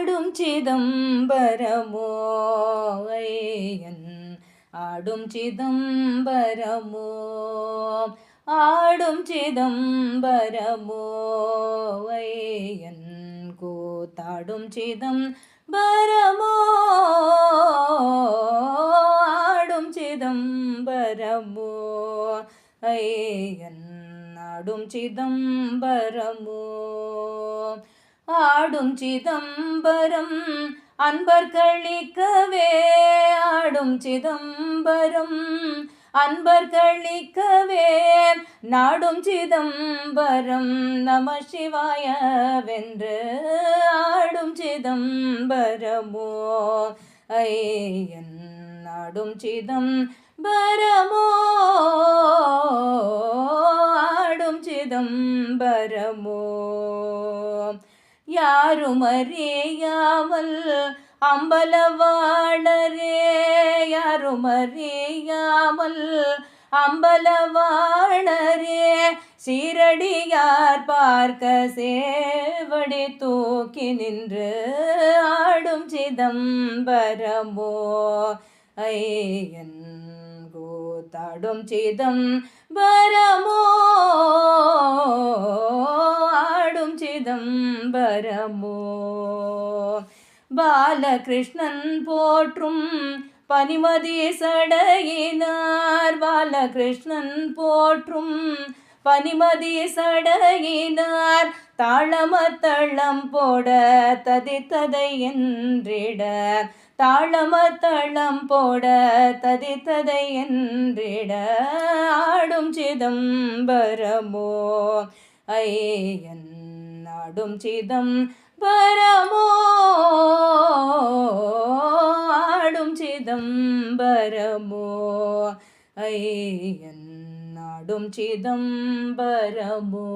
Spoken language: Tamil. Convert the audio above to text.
ஆடும் சிதம்பரமோ ஐயன் ஆடும் சிதம்பரமோ ஆடும் சிதம்பரமோ ஐயன் கூத்தாடும் சிதம்பரமோ ஆடும் சிதம்பரமோ ஐயன் ஆடும் சிதம்பரமோ ஆடும் சிதம்பரம் அன்பர் களிக்கவே ஆடும் சிதம்பரம் அன்பர் களிக்கவே நாடும் சிதம்பரம் நம சிவாய வென்று ஆடும் சிதம்பரமோ ஐயன் ஆடும் சிதம்பரமோ ஆடும் சிதம்பரமோ யாரும் அறியாமல் அம்பலவாணரே யாரும் அறியாமல் அம்பலவாணரே சீரடியார் பார்க்க சேவடி தூக்கி நின்று ஆடும் சிதம்பரமோ ஐயன் கூத்தாடும் சிதம்பரமோ ஆடும் சிதம்பரமோ பாலகிருஷ்ணன் போற்றும் பனிமதி சடையினார் பாலகிருஷ்ணன் போற்றும் பனிமதி சடையினார் தாளமத்தளம் போட ததித்ததை என்றிட தாளமத்தளம் போட ததித்ததை என்றிட ஆடும் சிதம்பரமோ ஐயன் ஆடும் சிதம்பரமோ ஆடும் சிதம்பரமோ ஐயன் ஆடும் சிதம்பரமோ.